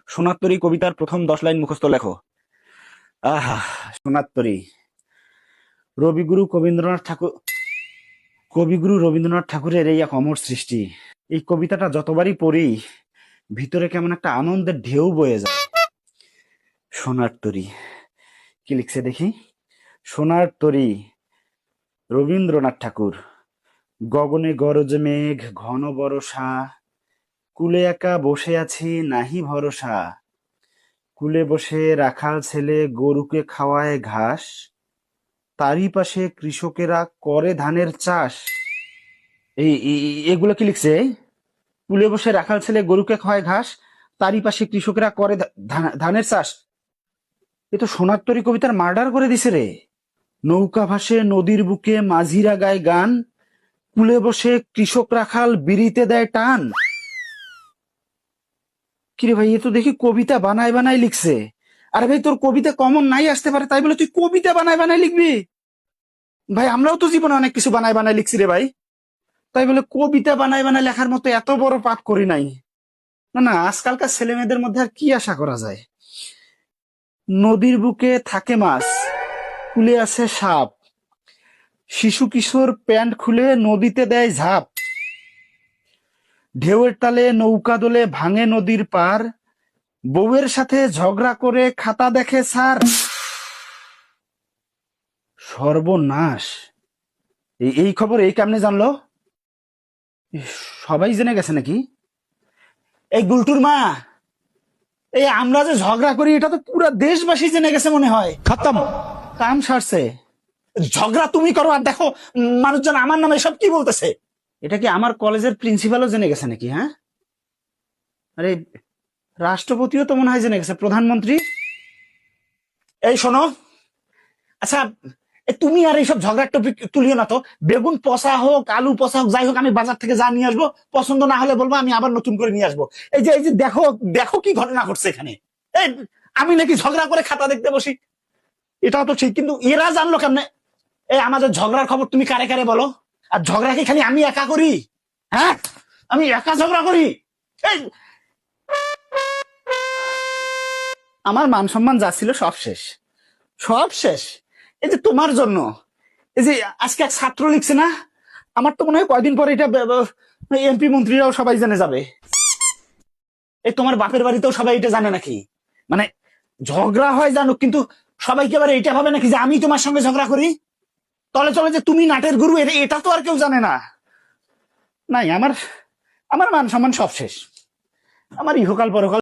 সোনার তরী কবিতার প্রথম 10 লাইন মুখস্থ লেখো। আহা, সোনার তরী। রবিগুরু রবীন্দ্রনাথ ঠাকুর কবিগুরু রবীন্দ্রনাথ ঠাকুরের এই এক অমর সৃষ্টি। এই কবিতাটা যতবারই পড়ি ভিতরে কেমন একটা আনন্দের ঢেউ বয়ে যায়। সোনার তরী কি লিখছে দেখি। সোনার তরী, রবীন্দ্রনাথ ঠাকুর। গগনে গরজ মেঘ ঘন বরষা, কুলে একা বসে আছি নাহি ভরসা, কুলে বসে রাখাল ছেলে গরুকে খাওয়ায় ঘাস, তারই পাশে কৃষকেরা করে ধানের চাষ। এগুলো কি লিখছে? কুলে বসে রাখাল ছেলে গরুকে খাওয়ায় ঘাস, তারই পাশে কৃষকেরা করে ধানের চাষ। এ তো সোনার তরী কবিতার মার্ডার করে দিছে রে। নৌকা ভাসে নদীর বুকে মাঝিরা গায় গান, কুলে বসে কৃষক রাখাল বিড়িতে দেয় টান। কিরে ভাই, এ তো দেখি কবিতা বানায় বানায় লিখছে। আরে ভাই, তোর কবিতা কমন নাই আসতে পারে তাই বলে তুই কবিতা বানায় বানায় লিখবি? ভাই, আমরাও তো জীবনে অনেক কিছু বানায় বানায় লিখছি রে ভাই। তাই বলে কবিতা বানায় বানায় লেখার মতো এত বড় পাপ করি নাই। না না, আজকালকার ছেলে মেয়েদের মধ্যে আর কি আশা করা যায়। নদীর বুকে থাকে মাছ, কুলে আছে সাপ, শিশু কিশোর প্যান্ট খুলে নদীতে দেয় ঝাঁপ, ঢেউয়ের তালে নৌকা দোলে ভাঙে নদীর পার, বউয়ের সাথে ঝগড়া করে খাতা দেখে স্যার। সর্বনাশ! এই খবর এই কেমনে জানলো? ইস, সবাই জেনে গেছে নাকি? এই গুলটুর মা, এই আমরা যে ঝগড়া করি এটা তো পুরো দেশবাসী জেনে গেছে মনে হয়। খতম, কাম সারছে। ঝগড়া তুমি করো আর দেখো মানুষজন আমার নামে সব কি বলতেছে। এটা কি আমার কলেজের প্রিন্সিপালও জেনে গেছে নাকি? হ্যাঁ, আরে রাষ্ট্রপতিও তো মনে হয় জেনে গেছে, প্রধানমন্ত্রী। এই শোনো, আচ্ছা, তুমি আর এইসব ঝগড়ার টপিক তুলিও না তো। বেগুন পচা হোক আলু পচা হোক যাই হোক, আমি বাজার থেকে যা নিয়ে আসবো, পছন্দ না হলে বলবো, আমি আবার নতুন করে নিয়ে আসবো। এই যে দেখো দেখো কি ঘটনা ঘটছে এখানে। এই, আমি নাকি ঝগড়া করে খাতা দেখতে বসি? এটাও তো ঠিক, কিন্তু এরা জানলো কেমনে? এই আমাদের ঝগড়ার খবর তুমি কারে কারে বলো? আর ঝগড়া কি খালি আমি একা করি? হ্যাঁ, আমি একা ঝগড়া করি? এই, আমার মান সম্মান যা ছিল সব শেষ, সব শেষ। এই যে তোমার জন্য, এই যে আজকে এক ছাত্র লিখছে না, আমার তো মনে হয় কয়দিন পরে এটা এমপি মন্ত্রীরাও সবাই জেনে যাবে। এই তোমার বাপের বাড়িতেও সবাই এটা জানে নাকি? মানে ঝগড়া হয় জানুক, কিন্তু সবাইকে এবার এটা ভাবে নাকি যে আমি তোমার সঙ্গে ঝগড়া করি? তলে তলে যে তুমি নাটের গুরু, এটা তো আর কেউ জানে না। নাই, আমার আমার মান সম্মান সব শেষ। আমার ইহকাল পরকাল